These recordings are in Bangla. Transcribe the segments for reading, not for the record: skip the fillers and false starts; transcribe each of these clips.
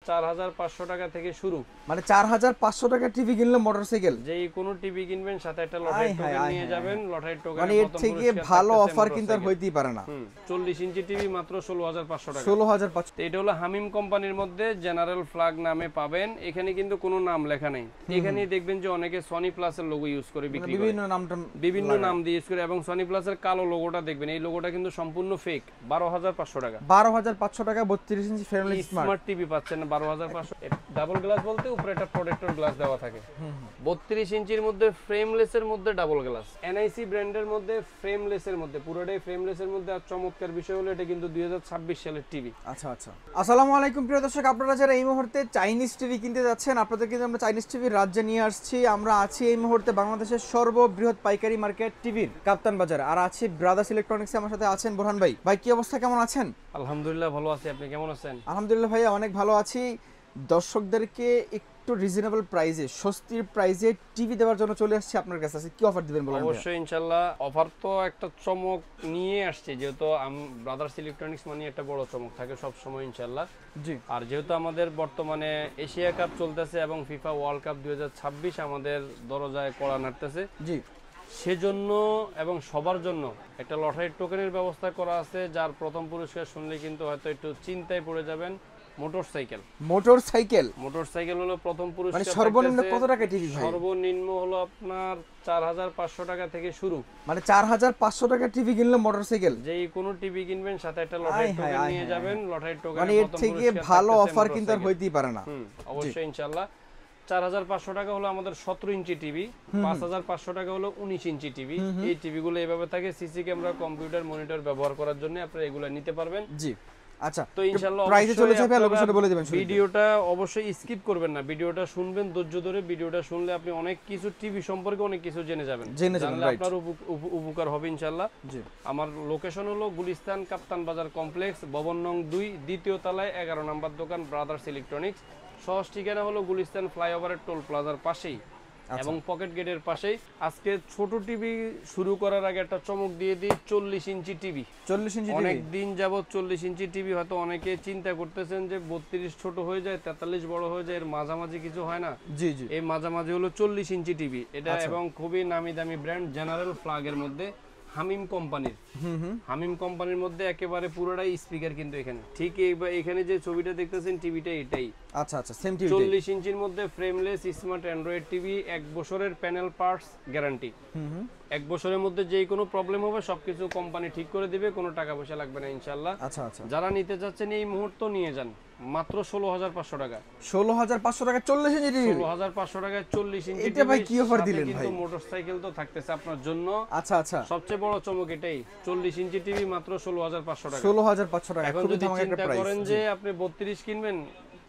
4500 টাকা থেকে শুরু। মানে 4500 টাকা টিভি কিনলে মোটরসাইকেল, যেই কোনো টিভি কিনবেন সাথে একটা লটারি টোকেন নিয়ে যাবেন। লটারি টোকেন মানে এর থেকে ভালো অফার কিন্তু আর হইতেই পারে না। 40 ইঞ্চি টিভি মাত্র 16500 টাকা। 16500। এটা হলো হামিম কোম্পানির মধ্যে জেনারেল ফ্ল্যাগ নামে পাবেন। এখানে কিন্তু কোনো নাম লেখা নেই। এখানে দেখবেন যে অনেকে সনি প্লাসের লোগো ইউজ করে বিক্রি করে, বিভিন্ন নাম দিয়ে ইউজ করে, এবং সনি প্লাসের কালো লোগোটা দেখবেন, এই লোগোটা কিন্তু সম্পূর্ণ ফেক। 12500 টাকা। 12500 টাকা 32 ইঞ্চি ফ্রেমলেস স্মার্ট টিভি পাচ্ছেন 12500। ডাবল গ্লাস বলতে উপরে একটা প্রোটেক্টর গ্লাস দেওয়া থাকে। 32 ইঞ্চির মধ্যে ফ্রেমলেসের মধ্যে ডাবল গ্লাস, এনআইসি ব্র্যান্ডের মধ্যে ফ্রেমলেসের মধ্যে, পুরোটাই ফ্রেমলেসের মধ্যে। আর চমৎকার বিষয় হলো এটা কিন্তু 2026 সালের টিভি। আচ্ছা আচ্ছা, আসসালামু আলাইকুম প্রিয় দর্শক, আপনারা যারা এই মুহূর্তে চাইনিজ টিভি কিনতে যাচ্ছেন, আপনাদের কিন্তু আমরা চাইনিজ টিভির রাজ্যে নিয়ে আসছি। আমরা আছি এই মুহূর্তে বাংলাদেশের সর্ববৃহৎ পাইকারি মার্কেট টিভির কাপ্তান বাজার, আর আছি ব্রাদার্স ইলেকট্রনিক্স। আমার সাথে আছেন বোরহান ভাই। ভাই কি অবস্থা, কেমন আছেন? আলহামদুলিল্লাহ ভালো আছি, আপনি কেমন আছেন? আলহামদুলিল্লাহ ভাইয়া অনেক ভালো আছি। দর্শকদেরকে একটু রিজনেবল প্রাইসে, স্বস্তির প্রাইসে টিভি দেওয়ার জন্য চলে আসছে আপনার কাছে। কি অফার দিবেন বলেন? অবশ্যই ইনশাআল্লাহ অফার তো একটা চমক নিয়ে আসছে, যেহেতু ব্রাদার্স ইলেকট্রনিক্স মানে একটা বড় চমক থাকে সব সময় ইনশাআল্লাহ। জি। আর যেহেতু আমাদের বর্তমানে এশিয়া কাপ চলতেছে এবং ফিফা ওয়ার্ল্ড কাপ 2026 আমাদের দরজায় কড়া নাড়তেছে, জি, সেজন্য এবং সবার জন্য একটা লটারি টোকেনের ব্যবস্থা করা আছে, যার প্রথম পুরস্কার শুনলে কিন্তু হয়তো একটু চিন্তায় পড়ে যাবেন। মোটরসাইকেল। মোটরসাইকেল হলো প্রথম পুরস্কার। মানে সর্বনিম্ন কত টাকা টিভি ভাই? সর্বনিম্ন হলো আপনার 4500 টাকা থেকে শুরু। মানে 4500 টাকা টিভি কিনলে মোটরসাইকেল, যেই কোনো টিভি কিনবেন সাথে একটা লটারি টোকেন নিয়ে যাবেন। লটারি টোকেন মানে এর থেকে ভালো অফার কিন্তু আর হইতেই পারে না। অবশ্যই ইনশাআল্লাহ। 4500 টাকা হলো আমাদের 17 ইঞ্চি টিভি, 5500 টাকা হলো 19 ইঞ্চি টিভি। এই টিভিগুলো এইভাবে থাকে, সিসি ক্যামেরা, কম্পিউটার, মনিটর ব্যবহার করার জন্য আপনারা এগুলো নিতে পারবেন। জি। আচ্ছা, তো ইনশাআল্লাহ প্রাইসে চলে যাবে, লোকেশনে বলে দিবেন। ভিডিওটা অবশ্যই স্কিপ করবেন না, ভিডিওটা শুনবেন ধৈর্য ধরে। ভিডিওটা শুনলে আপনি অনেক কিছু টিভি সম্পর্কে অনেক কিছু জেনে যাবেন, আপনার উপকার হবে ইনশাআল্লাহ। জি। আমার লোকেশন হলো গুলিস্তান কাপ্তান বাজার কমপ্লেক্স, ভবন নং 2, দ্বিতীয় তলায় 11 নম্বর দোকান, ব্রাদার্স ইলেকট্রনিক্স। সহজ ঠিকানা হলো গুলিস্তান ফ্লাইওভারের টোল প্লাজার পাশেই এবং পকেট গেটের পাশেই। আজকে ছোট টিভি শুরু করার আগে একটা চমক দিয়ে দিই। 40 ইঞ্চি টিভি। 40 ইঞ্চি অনেক দিন যাবত 40 ইঞ্চি টিভি হয়তো অনেকে চিন্তা করতেছেন যে 32 ছোট হয়ে যায়, 43 বড় হয়ে যায়, এর মাঝামাঝি কিছু হয় না। জি জি, এই মাঝামাঝি হলো 40 ইঞ্চি টিভি এটা। এবং খুবই নামি দামি ব্র্যান্ড জেনারেল ফ্ল্যাগের মধ্যে হামিম কোম্পানির। হামিম কোম্পানির মধ্যে একেবারে পুরোটাই স্পিকার কিন্তু এখানে। ঠিক এখানে যে ছবিটা দেখতেছেন টিভিটা এটাই। আচ্ছা আচ্ছা, সেম টিভি। 40 ইঞ্চির মধ্যে ফ্রেমলেস স্মার্ট অ্যান্ড্রয়েড টিভি, 1 বছরের প্যানেল পার্টস গ্যারান্টি। 1 বছরের মধ্যে যেই কোনো প্রবলেম হবে সবকিছু কোম্পানি ঠিক করে দিবে, কোনো টাকা পয়সা লাগবে না ইনশাআল্লাহ। আচ্ছা আচ্ছা, যারা নিতে যাচ্ছেন এই মুহূর্তে নিয়ে যান মাত্র 16500 টাকা। 16500 টাকা 40 ইঞ্চি টিভি। 16500 টাকায় 40 ইঞ্চি টিভি। এটা ভাই কি অফার দিলেন ভাই? কিন্তু মোটরসাইকেল তো থাকতেছে আপনার জন্য। আচ্ছা আচ্ছা, সবচেয়ে বড় চমক এটাই। 40 ইঞ্চি টিভি মাত্র 16500 টাকা। 16500 টাকা। এখন যদি চিন্তা করেন যে আপনি 32 কিনবেন,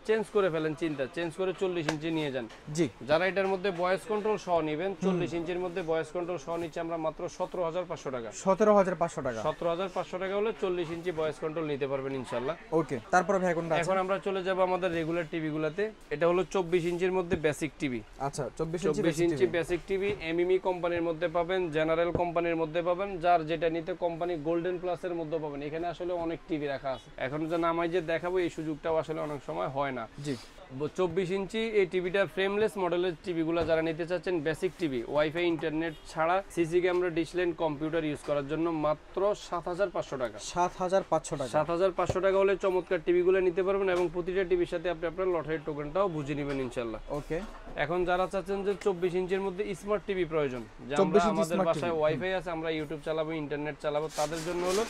চেঞ্জ করে ফেলেন, চিন্তা চেঞ্জ করে 40 ইঞ্চি নিয়ে যান। জি। যারা এটার মধ্যে ভয়েস কন্ট্রোল সহ নেবেন, 40 ইঞ্চির মধ্যে ভয়েস কন্ট্রোল সহ নিচ্ছে আমরা মাত্র 17500 টাকা। 17500 টাকা। 17500 টাকা হলে 40 ইঞ্চি ভয়েস কন্ট্রোল নিতে পারবেন ইনশাআল্লাহ। ওকে, তারপরে ভাই এখন আমরা চলে যাব আমাদের রেগুলার টিভি গুলাতে। এটা হলো 24 ইঞ্চির মধ্যে বেসিক টিভি। আচ্ছা, 24 ইঞ্চি বেসিক টিভি এমএমই কোম্পানির মধ্যে পাবেন, জেনারেল কোম্পানির মধ্যে পাবেন, যার যেটা নিতে কোম্পানি গোল্ডেন প্লাসের মধ্যে পাবেন। এখানে আসলে অনেক টিভি রাখা আছে, এখন যে নামাই যে দেখাবো এই সুযোগটাও আসলে অনেক সময় হয় না। জি। 24 ইঞ্চি এই টিভিটা ফ্রেমলেস মডেলের টিভিগুলো যারা নিতে চাচ্ছেন, বেসিক টিভি, ওয়াইফাই ইন্টারনেট ছাড়া CC camera, dish line, computer use করার জন্য মাত্র 7500 টাকা। 7500 টাকা। 7500 টাকা হলে চমৎকার টিভিগুলো নিতে পারবেন এবং প্রতিটা টিভির সাথে আপনি আপনার লটারির টোকেনটাও বুঝে নেবেন ইনশাআল্লাহ। ওকে। এখন যারা চাচ্ছেন যে 24 ইঞ্চির মধ্যে স্মার্ট টিভি প্রয়োজন, যে আমরা আমাদের বাসায় ওয়াইফাই আছে, আমরা ইউটিউব চালাবো, ইন্টারনেট চালাবো, তাদের জন্য হলো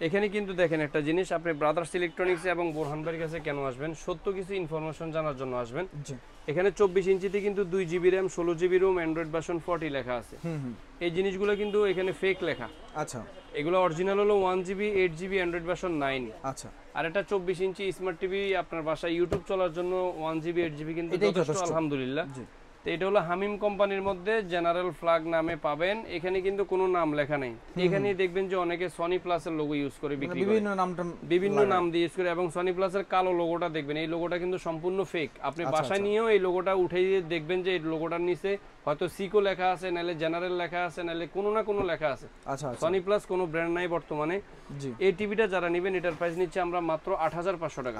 এখানে কিন্তু দেখেন একটা জিনিস, আপনি ব্রাদার্স ইলেকট্রনিক্স এবং বোরহান ভাইয়ের কাছে কেন আসবেন? সত্য কিছু ইনফরমেশন জানার জন্য আসবেন। এখানে 24 ইঞ্চিতে কিন্তু 2 GB RAM, 16 GB ROM, Android version 40 লেখা আছে। এই জিনিসগুলো কিন্তু এখানে ফেক লেখা। আচ্ছা, এগুলো অরিজিনাল হলো 1 জিবি, 8 জিবি, অ্যান্ড্রয়েড ভার্সন 9। আচ্ছা। আর এটা 24 ইঞ্চি স্মার্ট টিভি আপনার বাসায় ইউটিউব চলার জন্য 1 জিবি, 8 জিবি কিন্তু যথেষ্ট আলহামদুলিল্লাহ। তো এটা হলো হামিম কোম্পানির মধ্যে জেনারেল ফ্ল্যাগ নামে পাবেন। এখানে কিন্তু কোনো নাম লেখা নেই। এখানে দেখবেন যে অনেকে সনি প্লাসের লোগো ইউজ করে বিক্রি করে, বিভিন্ন নাম দিয়ে ইউজ করে, এবং সনি প্লাসের কালো লোগোটা দেখবেন, এই লোগোটা কিন্তু সম্পূর্ণ ফেক। আপনি বাসায় নিয়েও এই লোগোটা উঠে দেখবেন যে এই লোগোটার নিচে হয়তো সিকো লেখা আছে, নাহলে জেনারেল লেখা আছে, নাহলে কোনো না কোনো লেখা আছে। সনি প্লাস কোনো ব্র্যান্ড নাই বর্তমানে। এই টিভিটা যারা নেবেন এটার প্রাইস নিচ্ছে আমরা মাত্র 8500 টাকা।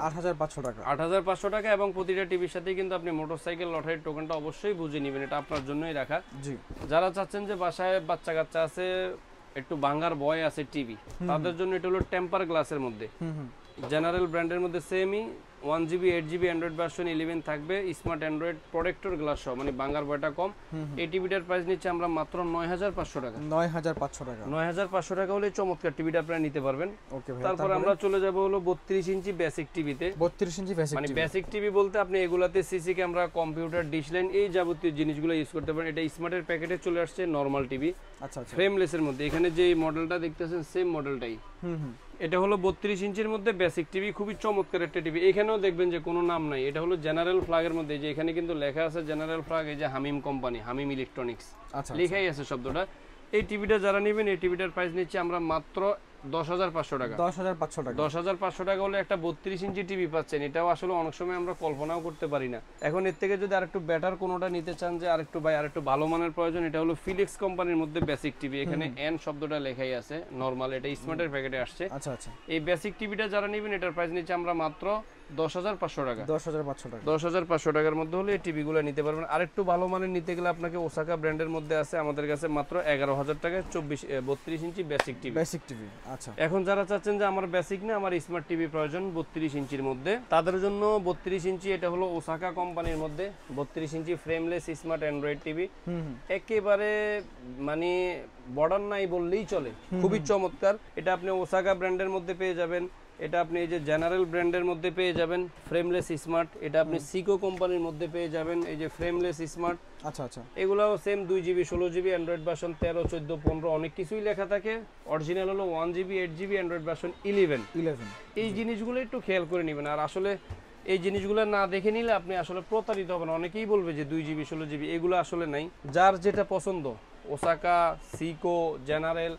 8500 টাকা, এবং প্রতিটা টিভির সাথে কিন্তু আপনি মোটরসাইকেল লটারির টোকেনটা অবশ্যই বুঝে নেবেন, এটা আপনার জন্যই রাখা। যারা চাচ্ছেন যে বাসায় বাচ্চা কাচ্চা আছে, একটু ভাঙার ভয় আছে টিভি, তাদের জন্য এটা হলো টেম্পার গ্লাসের মধ্যে, জেনারেল ব্র্যান্ডের মধ্যে সেমই 1GB 8GB অ্যান্ড্রয়েড ভার্সন 11 থাকবে, স্মার্ট অ্যান্ড্রয়েড প্রোটেক্টর গ্লাস সহ, মানে ভাঙার ভয়টা কম। এই টিভিটার প্রাইস নিচ্ছে আমরা মাত্র 9500 টাকা। 9500 টাকা হলে চমৎকার টিভিটা আপনারা নিতে পারবেন। তারপর আমরা চলে যাব হলো 32 ইঞ্চি বেসিক টিভিতে। 32 ইঞ্চি বেসিক, মানে বেসিক টিভি বলতে আপনি এগুলাতে CC camera, computer, dish line, এই যাবতীয় জিনিসগুলো ইউজ করতে পারেন। এটা স্মার্টের প্যাকেটে চলে আসছে নরমাল টিভি, ফ্রেমলেসের মধ্যে। এখানে যে মডেলটা দেখতেছেন সেম মডেলটাই। এটা হলো 32 ইঞ্চির মধ্যে বেসিক টিভি, খুবই চমৎকার একটা টিভি। এখানেও দেখবেন যে কোনো নাম নাই, এটা হলো জেনারেল ফ্ল্যাগের মধ্যে, যে এখানে কিন্তু লেখা আছে জেনারেল ফ্ল্যাগ, এই যে হামিম কোম্পানি, হামিম ইলেকট্রনিক্স লেখাই আছে শব্দটা। এই টিভিটা যারা নেবেন এই টিভিটার প্রাইস নিচ্ছে আমরা মাত্র 10500 টাকা। 10500 টাকা হলে একটা 32 ইঞ্চি টিভি পাচ্ছেন। এটাও আসলে অনেক সময় আমরা কল্পনাও করতে পারি না। এখন এর থেকে যদি আরেকটু বেটার কোনোটা নিতে চান, যে আরেকটু ভালো মানের প্রয়োজন, এটা হলো ফিলিক্স কোম্পানির মধ্যে বেসিক টিভি। এখানে এন শব্দটা লেখাই আছে, নরমাল, এটা স্মার্টের প্যাকেটে আসছে। এই বেসিক টিভিটা যারা নেবেন এটার প্রাইস নিচ্ছে আমরা মাত্র 10500 টাকা। 10500 টাকার মধ্যে হলে এই টিভিগুলো নিতে পারবেন। আরেকটু ভালো মানের নিতে গেলে আপনাকে ওসাকা ব্র্যান্ডের মধ্যে আছে আমাদের কাছে মাত্র 11000 টাকায় 32 ইঞ্চি বেসিক টিভি। আচ্ছা, এখন যারা চাচ্ছেন যে আমার বেসিক না, আমার স্মার্ট টিভি প্রয়োজন 32 ইঞ্চির মধ্যে, তাদের জন্য 32 ইঞ্চি, এটা হলো ওসাকা কোম্পানির মধ্যে 32 ইঞ্চি ফ্রেমলেস স্মার্ট অ্যান্ড্রয়েড টিভি। একেবারে মানে বর্ডার নাই বললেই চলে, খুবই চমৎকার। এটা আপনি ওসাকা ব্র্যান্ডের মধ্যে পেয়ে যাবেন, এটা আপনি এই যে জেনারেল ব্র্যান্ডের মধ্যে পেয়ে যাবেন ফ্রেমলেস স্মার্ট, এটা আপনি সিকো কোম্পানির মধ্যে পেয়ে যাবেন এই যে ফ্রেমলেস স্মার্ট। এগুলাও same 2GB 16GB Android version 13, 14, 15 অনেক কিছুই লেখা থাকে। অরিজিনাল হলো 1GB 8GB অ্যান্ড্রয়েড ভার্সন 11। এই জিনিসগুলো একটু খেয়াল করে নেবেন। আর আসলে এই জিনিসগুলো না দেখে নিলে আপনি আসলে প্রতারিত হবেন। অনেকেই বলবে যে 2GB 16GB, এগুলো আসলে নাই। যার যেটা পছন্দ, ওসাকা, সিকো, জেনারেল,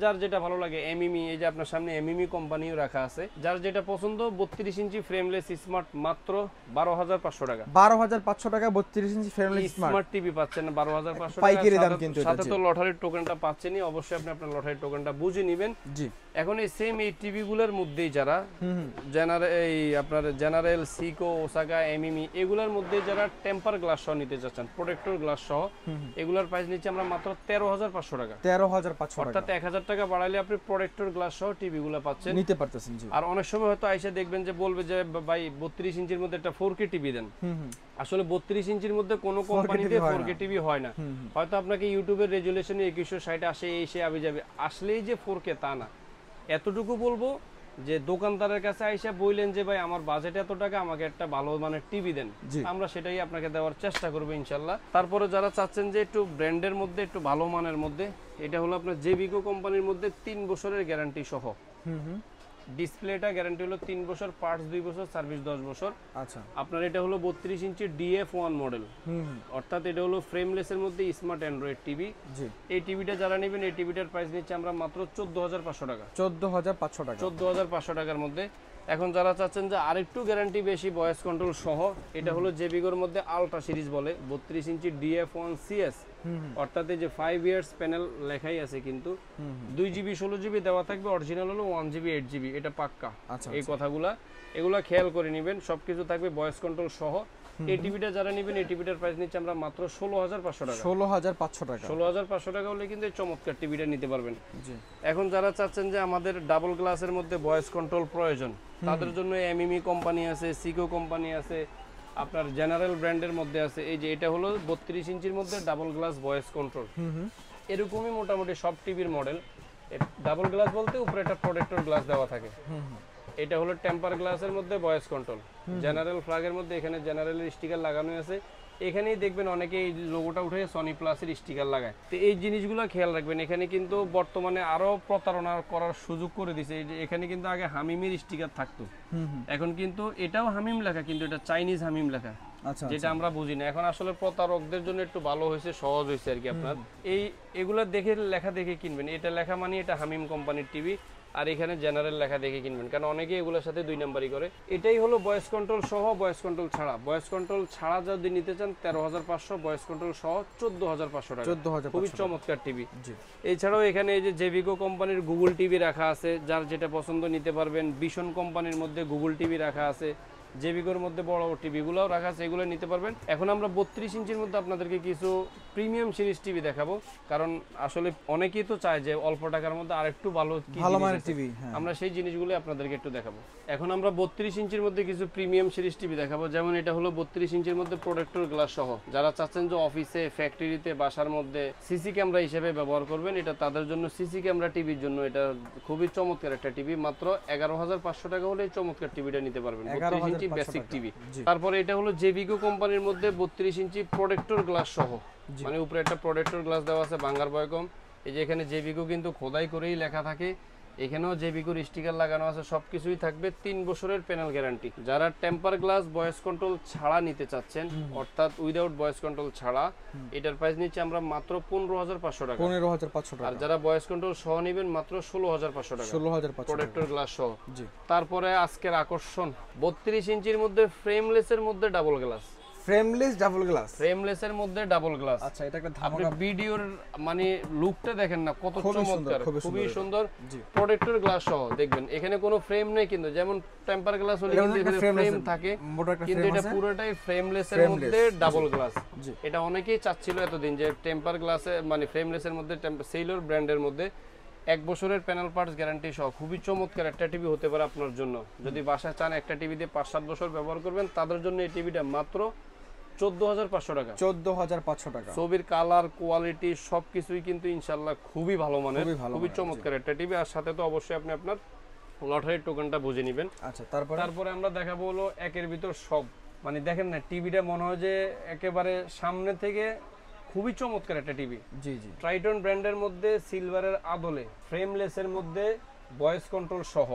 যার যেটা ভালো লাগে, এমইমি, এই যে আপনার সামনে এমইমি কোম্পানিও রাখা আছে, যার যেটা পছন্দ 32 ইঞ্চি ফ্রেমলেস স্মার্ট মাত্র 12500 টাকা। 12500 টাকা 32 ইঞ্চি ফ্রেমলেস স্মার্ট টিভি পাচ্ছেন 12500 টাকা পাইকারি দাম। কিন্তু সাথে তো লটারির টোকেনটা পাচ্ছেনই, অবশ্যই আপনি আপনার লটারির টোকেনটা বুঝে নেবেন। জি, এখন এই সেম এই টিভি গুলোর মধ্যেই যারা জেনারেল, সিকো, ওসাকা, এমইমি এগুলোর মধ্যে যারা টেম্পার গ্লাস সহ নিতে চাচ্ছেন, প্রোটেক্টর গ্লাস সহ, এগুলোর প্রাইস নিচ্ছে আমরা মাত্র 13500 টাকা। 13500 টাকা, অর্থাৎ 1000 টাকা বাড়াইলে আপনি প্রোটেক্টর গ্লাস সহ টিভি গুলো পাচ্ছেন, নিতে পারতেছেন। জি, আর অনেক সময় হয়তো আইসা দেখবেন যে বলবে যে ভাই 32 ইঞ্চির মধ্যে একটা 4K টিভি দেন। আসলে 32 ইঞ্চির মধ্যে কোনো কোম্পানিতে 4K টিভি হয় না। হয়তো আপনাকে ইউটিউবের রেজুলেশনে 2160 আসে, এসে আবি যাবে, আসলেই যে 4K তা না। এতটুকু বলবো যে দোকানদারের কাছে আইসা বললেন যে ভাই আমার বাজেট এত টাকা, আমাকে একটা ভালো মানের টিভি দেন, আমরা সেটাই আপনাকে দেওয়ার চেষ্টা করবো ইনশাল্লাহ। তারপরে যারা চাচ্ছেন যে একটু ব্র্যান্ডের মধ্যে, একটু ভালো মানের মধ্যে, এটা হলো আপনার জেবিকো কোম্পানির মধ্যে 3 বছরের গ্যারান্টি সহ। ডিসপ্লেটা গ্যারান্টি হলো 3 বছর, পার্টস 2 বছর, সার্ভিস 10 বছর। আচ্ছা, আপনার এটা হলো 32 ইঞ্চি DF1 মডেল, অর্থাৎ এটা হলো ফ্রেমলেসের মধ্যে স্মার্ট অ্যান্ড্রয়েড টিভি। জি, এই টিভিটা যারা নেবেন এই টিভিটার প্রাইস নিচ্ছে আমরা মাত্র 14500 টাকা। 14500 টাকা, 14500 টাকার মধ্যে। এখন যারা চাচ্ছেন যে আরেকটু গ্যারান্টি বেশি, ভয়েস কন্ট্রোল সহ, এটা হলো জেবিকোর মধ্যে আলট্রা সিরিজ বলে, 32 ইঞ্চি DF1 CS, অর্থাৎ এই যে 5 ইয়ার্স প্যানেল লেখাই আছে, কিন্তু 2GB 16GB দেওয়া থাকবে, অরিজিনাল হলো 1GB 8GB, এটা পাক্কা। এই এগুলা খেয়াল করে নেবেন, সবকিছু থাকবে ভয়েস কন্ট্রোল সহ। এই টিভিটা যারা নেবেন এই টিভিটার প্রাইস নিচ্ছে আমরা মাত্র 16500 টাকা। 16500 টাকা, 16500 টাকা হলে কিন্তু এই চমৎকার টিভিটা নিতে পারবেন। জি, এখন যারা চাচ্ছেন যে আমাদের ডাবল গ্লাসের মধ্যে ভয়েস কন্ট্রোল প্রয়োজন, তাদের জন্য এমইমি কোম্পানি আছে, সিকো কোম্পানি আছে, আপনার জেনারেল ব্র্যান্ডের মধ্যে আছে। এই যে এটা হলো 32 ইঞ্চির মধ্যে ডাবল গ্লাস ভয়েস কন্ট্রোল, এরকমই মোটামুটি সব টিভির মডেল। ডাবল গ্লাস বলতে উপরে একটা প্রোটেক্টর গ্লাস দেওয়া থাকে। এটা হলো টেম্পার গ্লাসের মধ্যে ভয়েস কন্ট্রোল, জেনারেল ফ্ল্যাগের মধ্যে এখানে জেনারেলের স্টিকার লাগানো আছে। এখানেই দেখবেন অনেকে এই লোগোটা উঠে সনি প্লাসের স্টিকার লাগায়। তো এই জিনিসগুলো খেয়াল রাখবেন। এখানে কিন্তু বর্তমানে আরো প্রতারণা করার সুযোগ করে দিছে। এই যে এখানে কিন্তু আগে হামিমের স্টিকার থাকতো, এখন কিন্তু এটাও হামিম লেখা, কিন্তু এটা চাইনিজ হামিম লেখা। যেটা আমরা বুঝি না। এখন আসলে প্রতারকদের জন্য একটু ভালো হয়েছে, সহজ হয়েছে আর কি। আপনার এগুলা দেখে লেখা দেখে কিনবেন, এটা লেখা মানে এটা হামিম কোম্পানির টিভি, আর এখানে জেনারেল লেখা দেখে কিনবেন, কারণ অনেকে এগুলোর সাথে 2 নাম্বারই করে। এটাই হলো ভয়েস কন্ট্রোল সহ, ভয়েস কন্ট্রোল ছাড়া। ভয়েস কন্ট্রোল ছাড়া যদি নিতে চান 13,500, ভয়েস কন্ট্রোল সহ 14,500 টাকা। খুবই চমৎকার টিভি। এছাড়াও এখানে এই যে জেভিকো কোম্পানির গুগল টিভি রাখা আছে, যার যেটা পছন্দ নিতে পারবেন। ভিশন কোম্পানির মধ্যে গুগল টিভি রাখা আছে, জেভিকোর মধ্যে বড় টিভিগুলোও রাখা আছে, এগুলো নিতে পারবেন। এখন আমরা 32 ইঞ্চির মধ্যে আপনাদেরকে কিছু প্রিমিয়াম সিরিজ টিভি দেখাবো, কারণ আসলে অনেকেই তো চায় যে অল্প টাকার মধ্যে আরেকটু ভালো টিভি, আমরা সেই জিনিসগুলো আপনাদেরকে একটু দেখাবো। এখন আমরা 32 ইঞ্চির মধ্যে কিছু প্রিমিয়াম সিরিজ টিভি দেখাবো, যেমন এটা হলো 32 ইঞ্চির মধ্যে প্রোটেক্টর গ্লাস সহ। যারা চাচ্ছেন যে অফিসে, ফ্যাক্টরিতে, বাসার মধ্যে সিসি ক্যামেরা হিসেবে ব্যবহার করবেন, এটা তাদের জন্য, সিসি ক্যামেরা টিভির জন্য এটা খুবই চমৎকার একটা টিভি। মাত্র 11,500 টাকা হলে এই চমৎকার টিভিটা নিতে পারবেন, 32 ইঞ্চি বেসিক টিভি। তারপরে এটা হলো জেভিকো কোম্পানির মধ্যে 32 ইঞ্চি প্রোটেক্টর গ্লাস সহ, মানে উপরে একটা প্রোটেক্টর গ্লাস দেওয়া আছে, ভাঙার ভয় কম। এই যে এখানে জেভিকো কিন্তু খোদাই করেই লেখা থাকে, এখানেও জেভিকোর স্টিকার লাগানো আছে, সবকিছুই থাকবে। 3 বছরের প্যানেল গ্যারান্টি। যারা টেম্পার গ্লাস ভয়েস কন্ট্রোল ছাড়া নিতে চাচ্ছেন, অর্থাৎ উইদাউট ভয়েস কন্ট্রোল ছাড়া, এটার প্রাইস নিচ্ছে আমরা মাত্র 15,500 টাকা। 15,500 টাকা। আর যারা ভয়েস কন্ট্রোল সহ নেবেন মাত্র 16,500 টাকা, 16,500 প্রোটেক্টর গ্লাস সহ। তারপরে আজকের আকর্ষণ 32 ইঞ্চির মধ্যে ফ্রেমলেসের মধ্যে double glass. Frameless double glass, ফ্রেমলেসের মধ্যে ডাবল গ্লাস। আচ্ছা, এটা একটা আপনি ভিডিওর মানে লুকটা দেখেন না, কত চমৎকার, খুবই সুন্দর। প্রোটেক্টর গ্লাস সহ দেখবেন, এখানে কোনো ফ্রেম নেই কিন্তু, যেমন টেম্পার গ্লাস হলে কিন্তু এখানে ফ্রেম থাকে, কিন্তু এটা পুরোটাই ফ্রেমলেসের মধ্যে ডাবল গ্লাস। এটা অনেকেই চাচ্ছিল এতদিন যে টেম্পার গ্লাসে, মানে ফ্রেমলেসের মধ্যে, সেইলর ব্র্যান্ডের মধ্যে 1 বছরের প্যানেল পার্টস গ্যারান্টি সহ খুবই চমৎকার একটা টিভি হতে পারে আপনার জন্য। যদি বাসায় চান একটা টিভি দিয়ে 5-7 বছর ব্যবহার করবেন, তাদের জন্য এই টিভিটা মাত্র 14,500 টাকা। 14,500 টাকা। ছবির কালার, কোয়ালিটি সবকিছুই কিন্তু ইনশাআল্লাহ খুবই ভালো মানের, খুবই চমৎকার একটা টিভি। আর সাথে তো অবশ্যই আপনি আপনার লটারির টোকেনটা বুঝে নেবেন। আচ্ছা, তারপরে আমরা দেখাবো হলো একের ভিতর সব। মানে দেখেন না, টিভিটা মনে হয় যে একেবারে সামনে থেকে খুবই চমৎকার একটা টিভি। ট্রাইটন ব্র্যান্ডের মধ্যে সিলভারের আদলে, ফ্রেমলেসের মধ্যে ভয়েস কন্ট্রোল সহ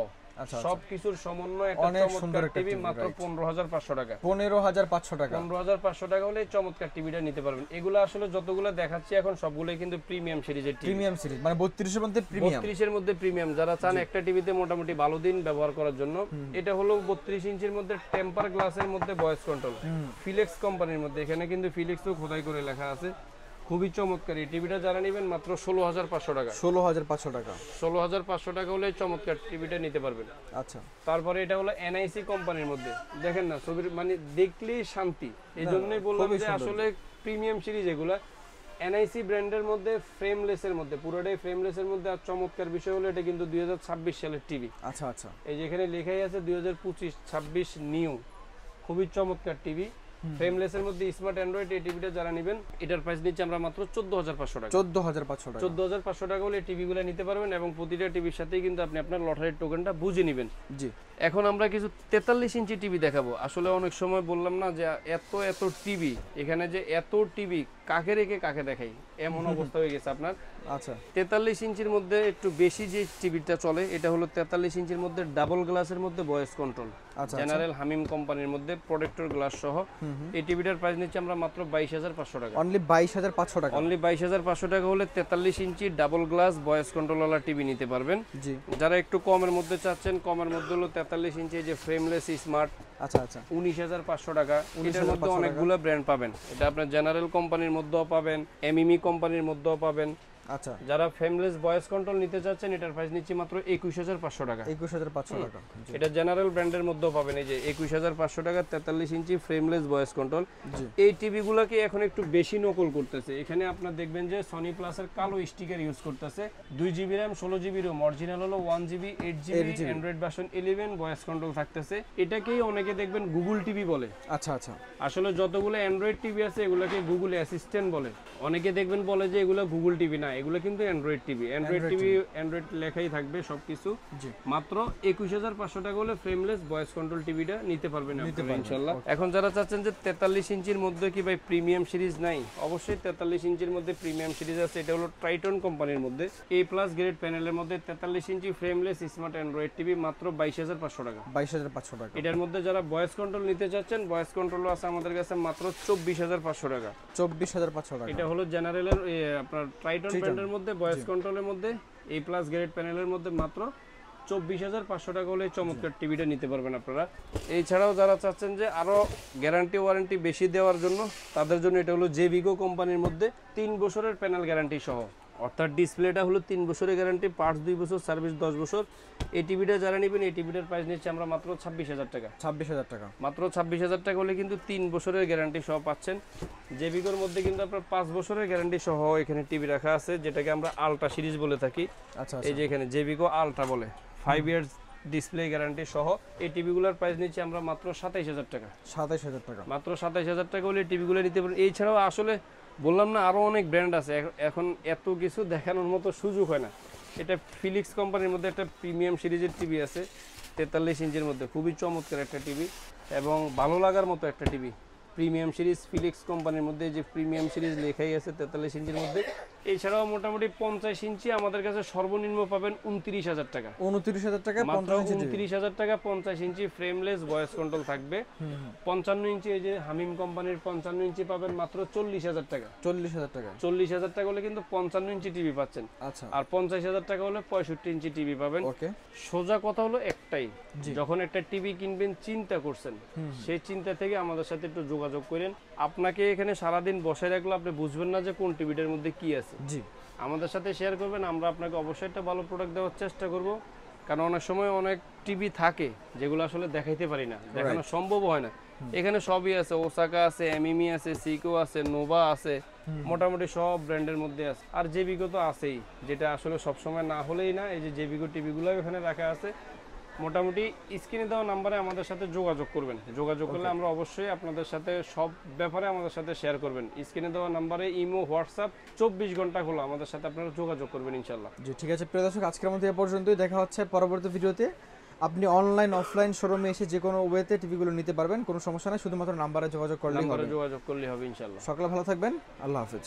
সবকিছুর সমন্বয় একটা চমৎকার টিভি, মাত্র 15,500 টাকা। 15,500 টাকা। 15,500 টাকা হলে চমৎকার টিভিটা নিতে পারবেন। এগুলো আসলে যতগুলো দেখাচ্ছি এখন সবগুলোই কিন্তু প্রিমিয়াম সিরিজের টিভি। প্রিমিয়াম সিরিজ মানে 32 এর মধ্যে প্রিমিয়াম। 32 এর মধ্যে প্রিমিয়াম, যারা চান একটা টিভিতে মোটামুটি ভালো দিন ব্যবহার করার জন্য। এটা হলো 32 ইঞ্চির মধ্যে টেম্পার গ্লাসের মধ্যে ভয়েস কন্ট্রোল, ফিলিক্স কোম্পানির মধ্যে। এখানে কিন্তু ফিলিক্সও খোদাই করে লেখা আছে, খুবই চমৎকার। এই টিভিটা যারা নেবেন মাত্র 16,500 টাকা। 16,500 টাকা। 16,500 টাকা হলে চমৎকার টিভিটা নিতে পারবেন। আচ্ছা, তারপরে এটা হলো এনআইসি কোম্পানির মধ্যে। দেখেন না, ছবির মানে দেখলেই শান্তি। এই জন্যই বললাম যে আসলে প্রিমিয়াম সিরিজ এগুলা। এনআইসি ব্র্যান্ডের মধ্যে ফ্রেমলেসের মধ্যে, পুরোটাই ফ্রেমলেসের মধ্যে। আর চমৎকার বিষয় হলো এটা কিন্তু 2026 সালের টিভি। আচ্ছা আচ্ছা, এই যে এখানে লেখাই আছে 2025-26 নিউ, খুবই চমৎকার টিভি। ফ্রেমলেসের মধ্যে স্মার্ট অ্যান্ড্রয়েড এই টিভিটা যারা নেবেন, এটার প্রাইস নিচ্ছে আমরা মাত্র 14,500 টাকা। 14,500 টাকা। 14,500 টাকা হলে টিভিগুলো নিতে পারবেন, এবং প্রতিটা টিভির সাথেই কিন্তু আপনি আপনার লটারির টোকেনটা বুঝে নেবেন। জি, এখন আমরা কিছু 43 ইঞ্চি টিভি দেখাবো। আসলে অনেক সময় বললাম না যে এত টিভি, এখানে যে এত টিভি কাকে রেখে কাকে দেখাই, এমন অবস্থা হয়ে গেছে আপনার। আচ্ছা, 43 ইঞ্চির মধ্যে একটু বেশি যে টিভিটা চলে, এটা হলো 43 ইঞ্চির মধ্যে ডাবল গ্লাসের মধ্যে ভয়েস কন্ট্রোল, জেনারেল হামিম কোম্পানির মধ্যে প্রোটেক্টর গ্লাস সহ। এই টিভিটার প্রাইস নিচ্ছে আমরা মাত্র 22,500 টাকা। অনলি 22,500 টাকা। অনলি 22,500 টাকা হলে 43 ইঞ্চি ডাবল গ্লাস ভয়েস কন্ট্রোল ওয়ালা টিভি নিতে পারবেন। জি, যারা একটু কমের মধ্যে চাচ্ছেন, কমের মধ্যে হলো 43 ইঞ্চি যে ফ্রেমলেস স্মার্ট। আচ্ছা আচ্ছা, 19,500 টাকা। এটার মধ্যে অনেকগুলো ব্র্যান্ড পাবেন। এটা আপনার জেনারেল কোম্পানির মধ্যেও পাবেন, এমইমি কোম্পানির মধ্যেও পাবেন। আচ্ছা, যারা ফ্রেমলেস ভয়েস কন্ট্রোল নিতে চাচ্ছেন, এটার প্রাইস নিচ্ছি মাত্র 21,500 টাকা। 21,500 টাকা। এটা জেনারেল ব্র্যান্ডের মধ্যেও পাবেন। এই যে 21,500 টাকা 43 ইঞ্চি ফ্রেমলেস ভয়েস কন্ট্রোল। এই টিভিগুলোকে এখন একটু বেশি নকল করতেছে। এখানে আপনার দেখবেন যে সনি প্লাসের কালো স্টিকার ইউজ করতেছে। 2GB RAM 16GB ROM, original হলো 1GB 8GB, Android version 11, voice control থাকতেছে। এটাকেই অনেকে দেখবেন গুগল টিভি বলে। আচ্ছা আচ্ছা, আসলে যতগুলো অ্যান্ড্রয়েড টিভি আছে এগুলোকে গুগল অ্যাসিস্ট্যান্ট বলে। অনেকে দেখবেন বলে যে এগুলো গুগল টিভি না, এগুলো কিন্তু অ্যান্ড্রয়েড টিভি, অ্যান্ড্রয়েড লেখাই থাকবে সবকিছু। মাত্র 21500 টাকা হলে ফ্রেমলেস ভয়েস কন্ট্রোল টিভিটা নিতে পারবেন আপনারা ইনশাআল্লাহ। এখন যারা চাচ্ছেন যে 43 ইঞ্চির মধ্যে কি ভাই প্রিমিয়াম সিরিজ নাই, অবশ্যই 43 ইঞ্চির মধ্যে প্রিমিয়াম সিরিজ আছে। এটা হলো ট্রাইটন কোম্পানির মধ্যে A+ গ্রেড প্যানেলের মধ্যে 43 ইঞ্চি ফ্রেমলেস স্মার্ট অ্যান্ড্রয়েড টিভি মাত্র 22500 টাকা। 22500 টাকা। এটার মধ্যে যারা ভয়েস কন্ট্রোল নিতে চাচ্ছেন, ভয়েস কন্ট্রোলও আছে আমাদের কাছে মাত্র 24500 টাকা। 24500 টাকা। এটা হলো জেনারেলের আপনার ট্রাইটন ব্র্যান্ডের মধ্যে ভয়েস কন্ট্রোলের মধ্যে A+ গ্রেড প্যানেলের মধ্যে মাত্র 24500 টাকা হলে চমৎকার টিভিটা নিতে পারবেন আপনারা। এছাড়াও যারা চাচ্ছেন যে আরো গ্যারান্টি ওয়ারেন্টি বেশি দেওয়ার জন্য, তাদের জন্য এটা হলো জেভিগো কোম্পানির মধ্যে 3 বছরের প্যানেল গ্যারান্টি সহ, অর্থাৎ ডিসপ্লেটা হলো 3 বছরের গ্যারান্টি, পার্টস 2 বছর, সার্ভিস 10 বছর। এই টিভিটা যারা নেবেন, এই টিভিটার প্রাইস নিচ্ছি আমরা মাত্র 26000 টাকা। 26000 টাকা। মাত্র 26000 টাকা হলে কিন্তু 3 বছরের গ্যারান্টি সহ পাচ্ছেন। জেভিগোর মধ্যে কিন্তু আপনার 5 বছরের গ্যারান্টি সহ এখানে টিভি রাখা আছে, যেটাকে আমরা আলট্রা সিরিজ বলে থাকি। আচ্ছা, এই যে এখানে জেভিগো আলট্রা বলে 5 ইয়ার্স ডিসপ্লে গ্যারান্টি সহ এই টিভিগুলোর প্রাইস নিচ্ছি আমরা মাত্র 27000 টাকা। 27000 টাকা। মাত্র 27000 টাকা হলে টিভিগুলো নিতে পারেন। এছাড়াও আসলে বললাম না আরো অনেক ব্র্যান্ড আছে, এখন এত কিছু দেখানোর মতো সুযোগ হয় না। এটা ফিলিক্স কোম্পানির মধ্যে একটা প্রিমিয়াম সিরিজের টিভি আছে 43 ইঞ্চির মধ্যে, খুবই চমৎকার একটা টিভি এবং ভালো লাগার মতো একটা টিভি। প্রিমিয়াম সিরিজ ফিলিক্স কোম্পানির মধ্যে যে প্রিমিয়াম সিরিজ লেখাই আছে 43 ইঞ্চির মধ্যে। এছাড়াও মোটামুটি 50 ইঞ্চি আমাদের কাছে সর্বনিম্ন পাবেন 29000 টাকা। 29000 টাকা, 29000 টাকা 50 ইঞ্চি ফ্রেমলেস ভয়েস কন্ট্রোল থাকবে। 55 ইঞ্চি এই যে হামিম কোম্পানির 55 ইঞ্চি পাবেন মাত্র 40000 টাকা। 40000 টাকা। 40000 টাকা হলে কিন্তু 55 ইঞ্চি টিভি পাচ্ছেন। আচ্ছা। আর 50000 টাকা হলে 65 ইঞ্চি টিভি পাবেন। ওকে। সোজা কথা হলো একটাই, যখন একটা টিভি কিনবেন চিন্তা করছেন, সেই চিন্তা থেকে আমাদের সাথে একটু যোগাযোগ করেন। আপনাকে এখানে সারাদিন বসে রাখলে আপনি বুঝবেন না যে কোন টিভিটার মধ্যে কি আছে। জি, আমাদের সাথে শেয়ার করবেন, আমরা আপনাকে অবশ্যই একটা ভালো প্রোডাক্ট দেওয়ার চেষ্টা করব। কারণ অনেক সময় অনেক টিভি থাকে যেগুলো আসলে দেখাইতে পারি না, দেখানো সম্ভব হয় না। এখানে সবই আছে, ওসাকা আছে, এমএমই আছে, সিকো আছে, নোভা আছে, মোটামুটি সব ব্র্যান্ডের মধ্যে আছে। আর জেভিগো তো আছেই, যেটা আসলে সবসময় না হলেই না। এই যে জেভিগো টিভিগুলো এখানে রাখা আছে। মোটামুটি স্ক্রিনে দেওয়া নাম্বারে আমাদের সাথে যোগাযোগ করবেন। যোগাযোগ করলে আমরা অবশ্যই আপনাদের সাথে সব ব্যাপারে আমাদের সাথে শেয়ার করবেন। স্ক্রিনে দেওয়া নাম্বারে ইমো, হোয়াটসঅ্যাপ 24 ঘন্টা খোলা, আমাদের সাথে আপনারা যোগাযোগ করবেন ইনশাআল্লাহ। জি ঠিক আছে প্রিয় দর্শক, আজকের মতো এ পর্যন্তই। দেখা হচ্ছে পরবর্তী ভিডিওতে। আপনি অনলাইন অফলাইন শোরুমে এসে যে কোনো ওয়েতে টিভিগুলো নিতে পারবেন, কোনো সমস্যা নাই, শুধুমাত্র নাম্বারে যোগাযোগ করলেই হবে। নাম্বারে যোগাযোগ করলেই হবে ইনশাআল্লাহ। সকলে ভালো থাকবেন, আল্লাহ হাফেজ।